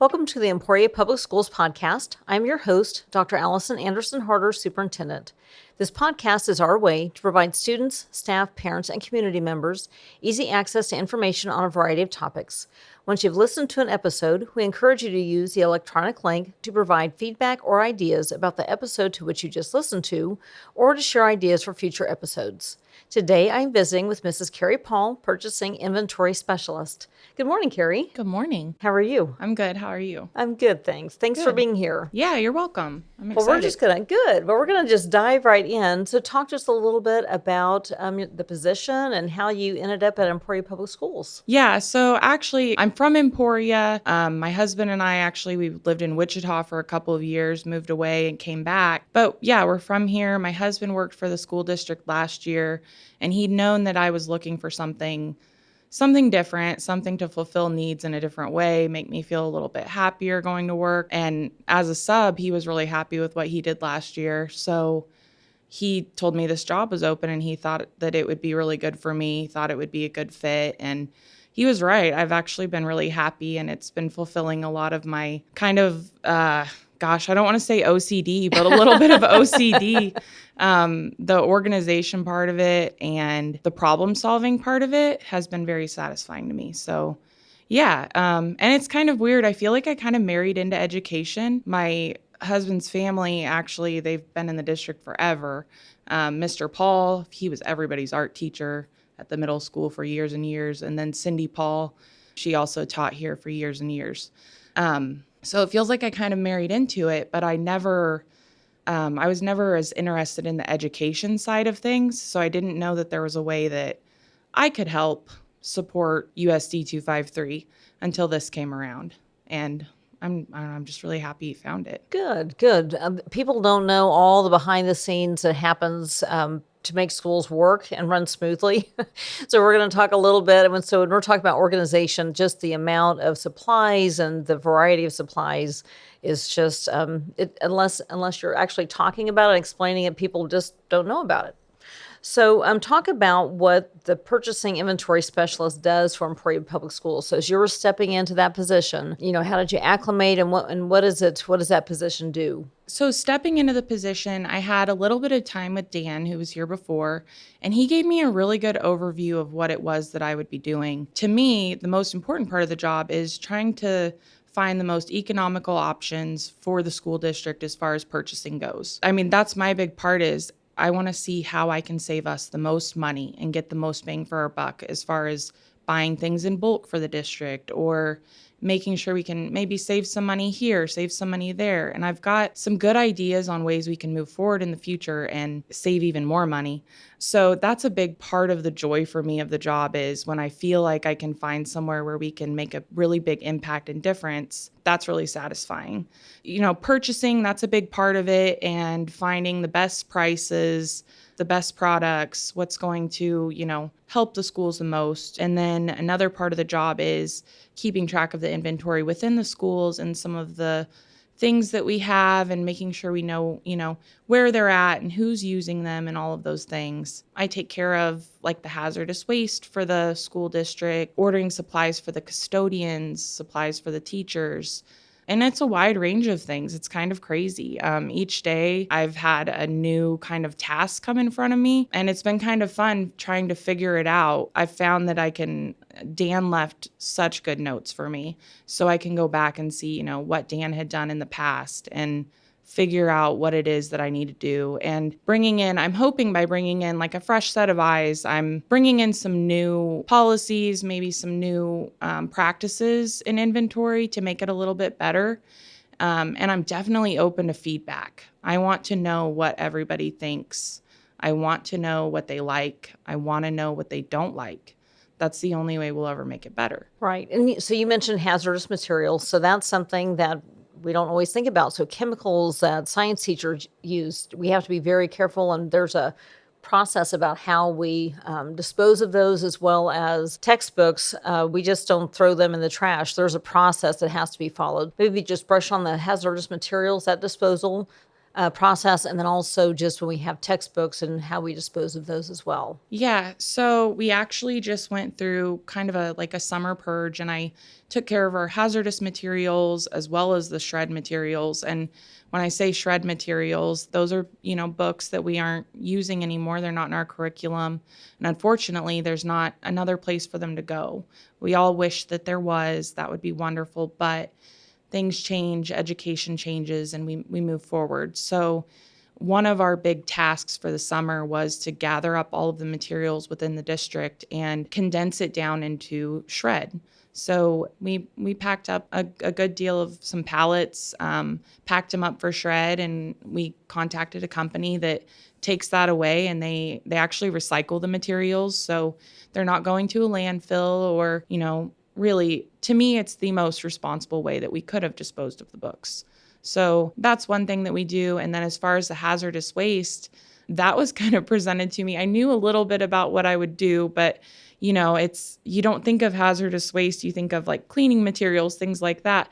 Welcome to the Emporia Public Schools podcast. I'm your host, Dr. Allison Anderson Harder, Superintendent. This podcast is our way to provide students, staff, parents, and community members easy access to information on a variety of topics. Once you've listened to an episode, we encourage you to use the electronic link to provide feedback or ideas about the episode to which you just listened to, or to share ideas for future episodes. Today, I'm visiting with Mrs. Keri Paul, Purchasing Inventory Specialist. Good morning, Keri. Good morning. How are you? I'm good. How are you? I'm good, thanks. Thanks for being here. Yeah, you're welcome. I'm excited. Well, we're going to just dive right in. So talk to us a little bit about the position and how you ended up at Emporia Public Schools. Yeah, so actually, I'm from Emporia. My husband and I we lived in Wichita for a couple of years, moved away and came back. But yeah, we're from here. My husband worked for the school district last year, and he'd known that I was looking for something different, something to fulfill needs in a different way, make me feel a little bit happier going to work. And as a sub, he was really happy with what he did last year. So he told me this job was open and he thought that it would be really good for me, thought it would be a good fit. And he was right. I've actually been really happy, and it's been fulfilling a lot of my kind of, I don't want to say OCD, but a little bit of OCD. The organization part of it and the problem solving part of it has been very satisfying to me. So yeah. And it's kind of weird. I feel like I kind of married into education. My husband's family, actually, they've been in the district forever. Mr. Paul, he was everybody's art teacher at the middle school for years and years. And then Cindy Paul, she also taught here for years and years. So it feels like I kind of married into it, but I was never as interested in the education side of things. So I didn't know that there was a way that I could help support USD 253 until this came around. And I'm just really happy you found it. Good. People don't know all the behind the scenes that happens to make schools work and run smoothly. So we're going to talk a little bit. And so when we're talking about organization, just the amount of supplies and the variety of supplies is just, unless you're actually talking about it and explaining it, people just don't know about it. So talk about what the purchasing inventory specialist does for Emporia Public Schools. So as you were stepping into that position, how did you acclimate, and what does that position do? So stepping into the position, I had a little bit of time with Dan, who was here before, and he gave me a really good overview of what it was that I would be doing. To me, the most important part of the job is trying to find the most economical options for the school district as far as purchasing goes. I mean, that's my big part is I want to see how I can save us the most money and get the most bang for our buck as far as buying things in bulk for the district, or making sure we can maybe save some money here, save some money there. And I've got some good ideas on ways we can move forward in the future and save even more money. So that's a big part of the joy for me of the job, is when I feel like I can find somewhere where we can make a really big impact and difference. That's really satisfying. Purchasing, that's a big part of it, and finding the best prices, the best products, what's going to, help the schools the most. And then another part of the job is keeping track of the inventory within the schools and some of the things that we have, and making sure we know, where they're at and who's using them and all of those things. I take care of like the hazardous waste for the school district, ordering supplies for the custodians, supplies for the teachers. And it's a wide range of things. It's kind of crazy. Each day I've had a new kind of task come in front of me, and it's been kind of fun trying to figure it out. I've found that Dan left such good notes for me, so I can go back and see, what Dan had done in the past and figure out what it is that I need to do. And I'm hoping by bringing in like a fresh set of eyes, I'm bringing in some new policies, maybe some new practices in inventory to make it a little bit better. And I'm definitely open to feedback. I want to know what everybody thinks. I want to know what they like. I want to know what they don't like. That's the only way we'll ever make it better. Right. And so you mentioned hazardous materials. So that's something that we don't always think about. So chemicals that science teachers use, we have to be very careful. And there's a process about how we dispose of those, as well as textbooks. We just don't throw them in the trash. There's a process that has to be followed. Maybe just brush on the hazardous materials at disposal. process, and then also just when we have textbooks and how we dispose of those as well. Yeah, so we actually just went through kind of a summer purge, and I took care of our hazardous materials as well as the shred materials. And when I say shred materials, those are, books that we aren't using anymore. They're not in our curriculum. And unfortunately, there's not another place for them to go. We all wish that there was. That would be wonderful, but things change, education changes, and we move forward. So one of our big tasks for the summer was to gather up all of the materials within the district and condense it down into shred. So we packed up a good deal of some pallets, packed them up for shred, and we contacted a company that takes that away, and they actually recycle the materials. So they're not going to a landfill or, really, to me, it's the most responsible way that we could have disposed of the books. So that's one thing that we do. And then as far as the hazardous waste, that was kind of presented to me. I knew a little bit about what I would do, but you don't think of hazardous waste. You think of like cleaning materials, things like that.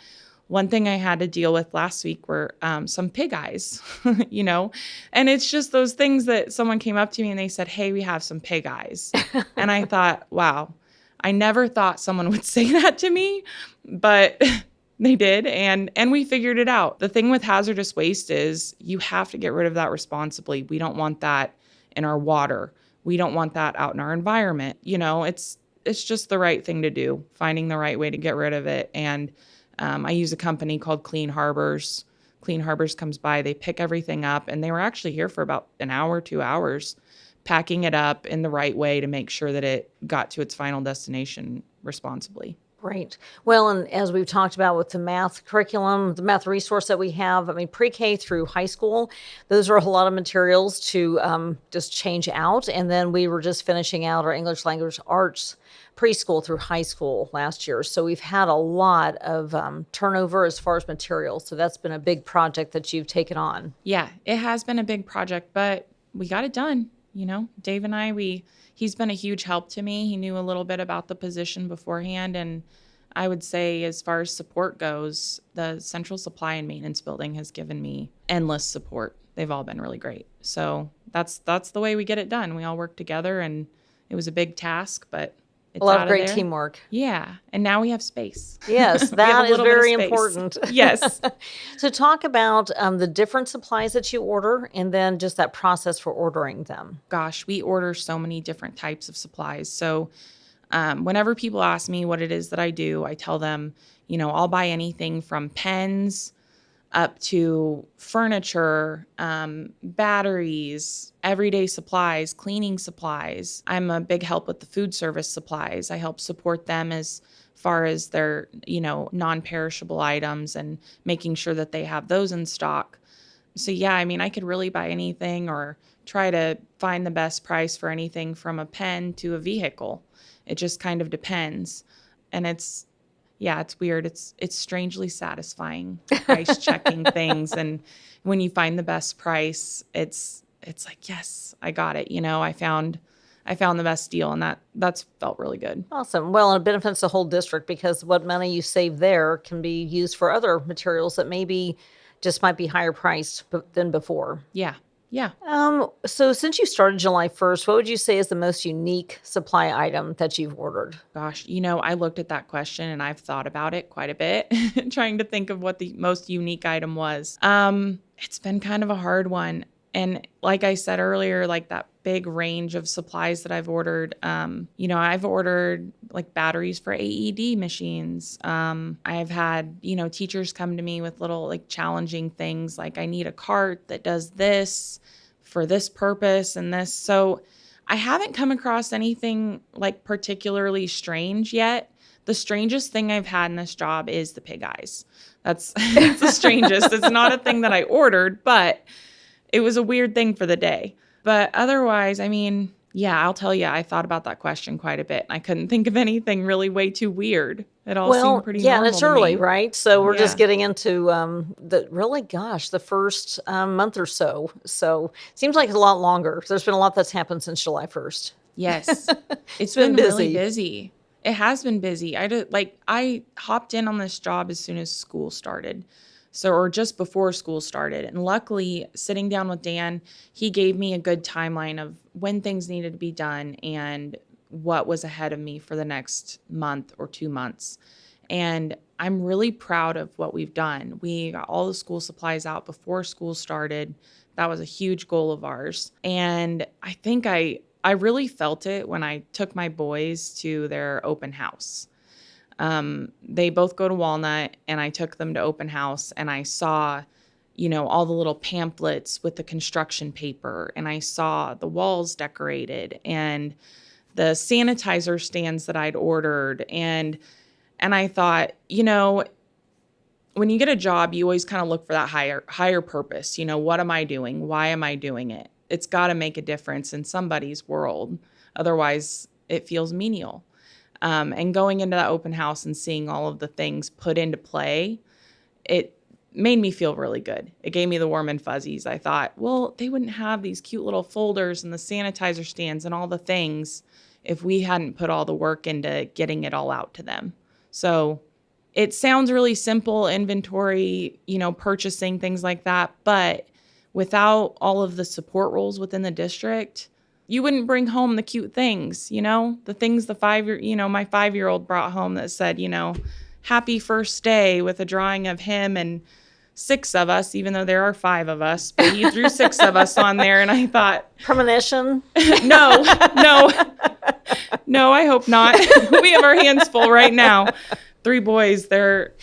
One thing I had to deal with last week were some pig eyes, and it's just those things that someone came up to me and they said, "Hey, we have some pig eyes." And I thought, wow, I never thought someone would say that to me, but they did, and we figured it out. The thing with hazardous waste is you have to get rid of that responsibly. We don't want that in our water. We don't want that out in our environment. It's just the right thing to do, finding the right way to get rid of it. And I use a company called Clean Harbors. Clean Harbors comes by, they pick everything up, and they were actually here for about an hour, 2 hours, packing it up in the right way to make sure that it got to its final destination responsibly. Right. Well, and as we've talked about with the math curriculum, the math resource that we have, I mean, pre-K through high school, those are a lot of materials to just change out. And then we were just finishing out our English language arts preschool through high school last year. So we've had a lot of turnover as far as materials. So that's been a big project that you've taken on. Yeah, it has been a big project, but we got it done. Dave and I, he's been a huge help to me. He knew a little bit about the position beforehand. And I would say as far as support goes, the Central Supply and Maintenance Building has given me endless support. They've all been really great. So that's the way we get it done. We all work together, and it was a big task, but it's a lot out of great there. Teamwork. Yeah. And now we have space. Yes, that is very important. Yes. So talk about the different supplies that you order and then just that process for ordering them. Gosh, we order so many different types of supplies. So whenever people ask me what it is that I do, I tell them, I'll buy anything from pens up to furniture, batteries, everyday supplies, cleaning supplies. I'm a big help with the food service supplies. I help support them as far as their, non-perishable items and making sure that they have those in stock. So yeah, I could really buy anything or try to find the best price for anything from a pen to a vehicle. It just kind of depends. And it's weird. It's strangely satisfying price checking things. And when you find the best price, it's like, yes, I got it. I found the best deal, and that's felt really good. Awesome. Well, and it benefits the whole district because what money you save there can be used for other materials that maybe just might be higher priced than before. Yeah. Yeah. So since you started July 1st, what would you say is the most unique supply item that you've ordered? Gosh, I looked at that question and I've thought about it quite a bit, trying to think of what the most unique item was. It's been kind of a hard one. And like I said earlier, like that big range of supplies that I've ordered, I've ordered like batteries for AED machines. I've had, teachers come to me with little like challenging things like I need a cart that does this for this purpose and this. So I haven't come across anything like particularly strange yet. The strangest thing I've had in this job is the pig eyes. That's the strangest. It's not a thing that I ordered, but it was a weird thing for the day. But otherwise, I'll tell you, I thought about that question quite a bit. I couldn't think of anything really way too weird. It all seemed pretty normal and it's early, to me. right? So we're just getting into the first month or so. So seems like a lot longer. There's been a lot that's happened since July 1st. Yes. It's been really busy. It has been busy. I hopped in on this job as soon as school started. So, or just before school started. And luckily, sitting down with Dan, he gave me a good timeline of when things needed to be done and what was ahead of me for the next month or 2 months. And I'm really proud of what we've done. We got all the school supplies out before school started. That was a huge goal of ours. And I think I really felt it when I took my boys to their open house. They both go to Walnut, and I took them to open house, and I saw, all the little pamphlets with the construction paper, and I saw the walls decorated and the sanitizer stands that I'd ordered. And I thought, when you get a job, you always kind of look for that higher purpose. What am I doing? Why am I doing it? It's got to make a difference in somebody's world. Otherwise, it feels menial. And going into that open house and seeing all of the things put into play, it made me feel really good. It gave me the warm and fuzzies. I thought, well, they wouldn't have these cute little folders and the sanitizer stands and all the things if we hadn't put all the work into getting it all out to them. So it sounds really simple, inventory, purchasing, things like that. But without all of the support roles within the district, you wouldn't bring home the cute things, the things my 5-year-old brought home that said, happy first day with a drawing of him and 6 of us, even though there are 5 of us, but he drew 6 of us on there. And I thought, Premonition? No, I hope not. We have our hands full right now. 3 boys, they're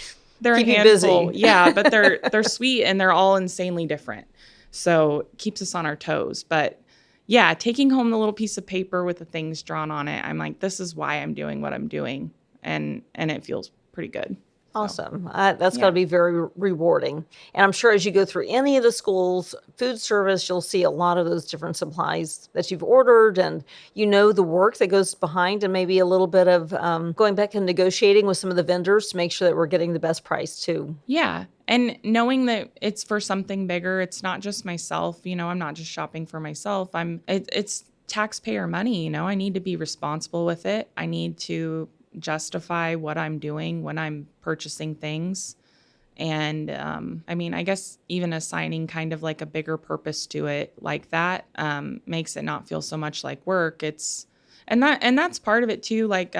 Keep a you handful. busy. Yeah, but they're sweet and they're all insanely different. So it keeps us on our toes. But yeah, taking home the little piece of paper with the things drawn on it, I'm like, this is why I'm doing what I'm doing. And it feels pretty good. Awesome. That's got to be very rewarding. And I'm sure as you go through any of the schools, food service, you'll see a lot of those different supplies that you've ordered, and the work that goes behind, and maybe a little bit of going back and negotiating with some of the vendors to make sure that we're getting the best price too. Yeah. And knowing that it's for something bigger, it's not just myself, I'm not just shopping for myself. It's taxpayer money, I need to be responsible with it. I need to justify what I'm doing when I'm purchasing things. And I guess even assigning kind of like a bigger purpose to it like that makes it not feel so much like work. And that's part of it too. Like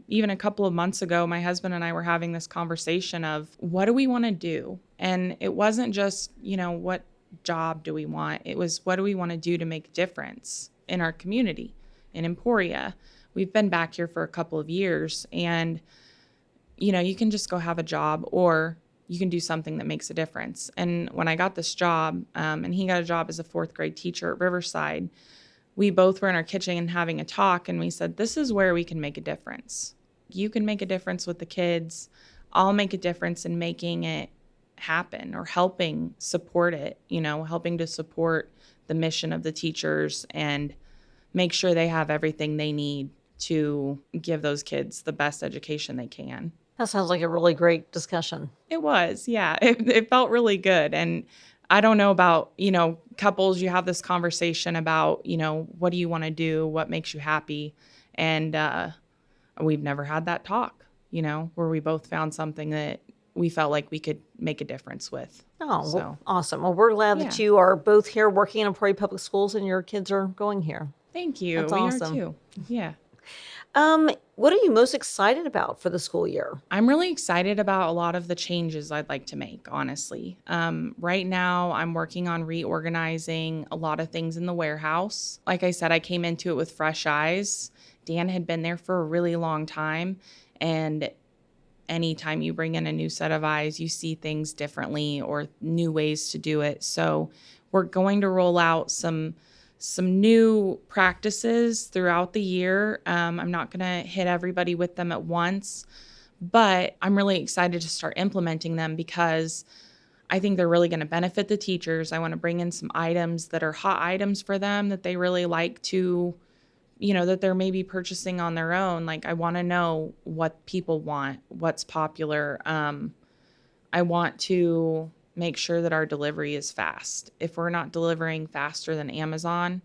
even a couple of months ago, my husband and I were having this conversation of what do we want to do? And it wasn't just, what job do we want? It was what do we want to do to make a difference in our community in Emporia? We've been back here for a couple of years, and, you can just go have a job, or you can do something that makes a difference. And when I got this job, and he got a job as a 4th grade teacher at Riverside, we both were in our kitchen and having a talk, and we said, this is where we can make a difference. You can make a difference with the kids. I'll make a difference in making it happen or helping support it, helping to support the mission of the teachers and make sure they have everything they need to give those kids the best education they can. That sounds like a really great discussion. It was, yeah. It felt really good. And I don't know about, couples, you have this conversation about, what do you want to do? What makes you happy? And we've never had that talk, where we both found something that we felt like we could make a difference with. Oh, well, awesome. Well, we're glad that you are both here working in Emporia Public Schools and your kids are going here. Thank you. That's awesome. We are too. Yeah. What are you most excited about for the school year? I'm really excited about a lot of the changes I'd like to make, honestly. Right now, I'm working on reorganizing a lot of things in the warehouse. Like I said, I came into it with fresh eyes. Dan had been there for a really long time, and anytime you bring in a new set of eyes, you see things differently or new ways to do it. So we're going to roll out some new practices throughout the year. I'm not going to hit everybody with them at once, but I'm really excited to start implementing them because I think they're really going to benefit the teachers. I want to bring in some items that are hot items for them that they really like to, that they're maybe purchasing on their own. Like I want to know what people want, what's popular. I want to make sure that our delivery is fast. If we're not delivering faster than Amazon,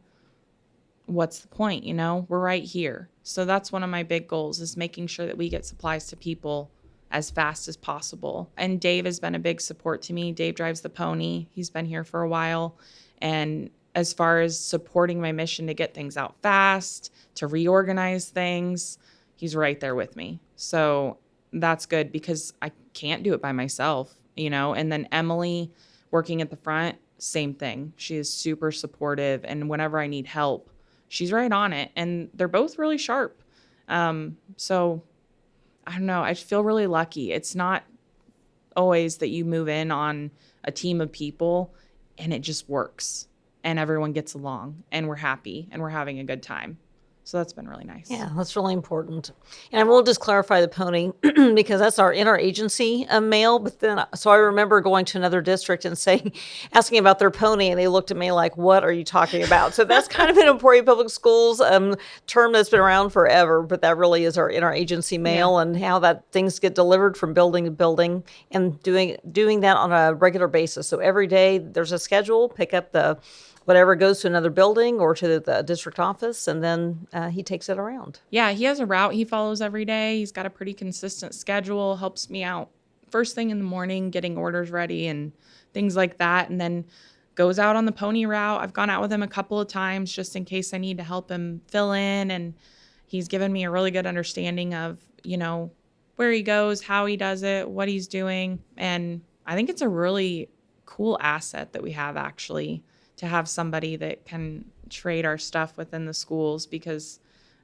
what's the point? We're right here. So that's one of my big goals is making sure that we get supplies to people as fast as possible. And Dave has been a big support to me. Dave drives the pony. He's been here for a while. And as far as supporting my mission to get things out fast, to reorganize things, he's right there with me. So that's good because I can't do it by myself, And then Emily working at the front, same thing. She is super supportive. And whenever I need help, she's right on it. And they're both really sharp. So I don't know. I feel really lucky. It's not always that you move in on a team of people and it just works and everyone gets along and we're happy and we're having a good time. So that's been really nice. Yeah, that's really important. And I will just clarify the pony because that's our interagency mail. But then, so I remember going to another district and asking about their pony, and they looked at me like, "What are you talking about?" So that's kind of an Emporia Public Schools term that's been around forever. But that really is our interagency mail, and how that things get delivered from building to building, and doing that on a regular basis. So every day there's a schedule. Pick up the whatever goes to another building or to the district office, and then he takes it around. Yeah, he has a route he follows every day. He's got a pretty consistent schedule, helps me out first thing in the morning, getting orders ready and things like that, and then goes out on the pony route. I've gone out with him a couple of times just in case I need to help him fill in, and he's given me a really good understanding of, where he goes, how he does it, what he's doing, and I think it's a really cool asset that we have actually, to have somebody that can trade our stuff within the schools because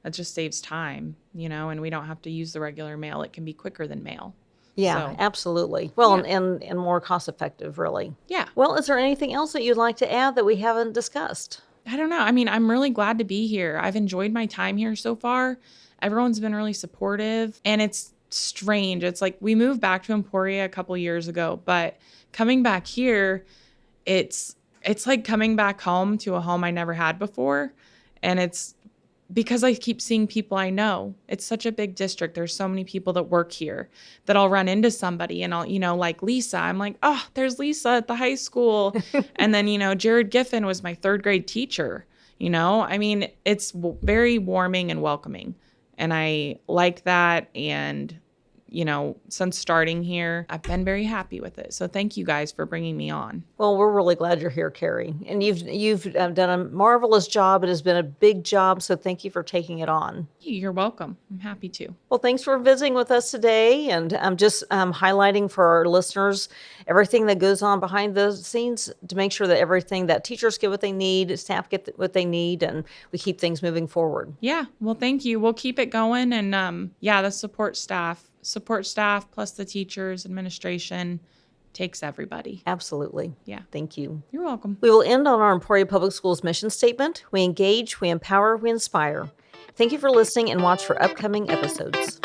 it just saves time, and we don't have to use the regular mail. It can be quicker than mail. Yeah, absolutely. Well, and more cost effective, really. Yeah. Well, is there anything else that you'd like to add that we haven't discussed? I don't know. I mean, I'm really glad to be here. I've enjoyed my time here so far. Everyone's been really supportive, and it's strange. It's like we moved back to Emporia a couple years ago, but coming back here, it's like coming back home to a home I never had before. And it's because I keep seeing people I know. It's such a big district. There's so many people that work here that I'll run into somebody and I'll, like Lisa. I'm like, oh, there's Lisa at the high school. And then, Jared Giffen was my third grade teacher. I mean, it's very warming and welcoming. And I like that. And since starting here, I've been very happy with it. So thank you guys for bringing me on. Well, we're really glad you're here, Keri. And you've done a marvelous job. It has been a big job. So thank you for taking it on. You're welcome. I'm happy to. Well, thanks for visiting with us today. And I'm just highlighting for our listeners everything that goes on behind the scenes to make sure that everything that teachers get what they need, staff get what they need, and we keep things moving forward. Yeah. Well, thank you. We'll keep it going. And the support staff plus the teachers, administration, takes everybody. Absolutely. Yeah. Thank you. You're welcome. We will end on our Emporia Public Schools mission statement. We engage, we empower, we inspire. Thank you for listening, and watch for upcoming episodes.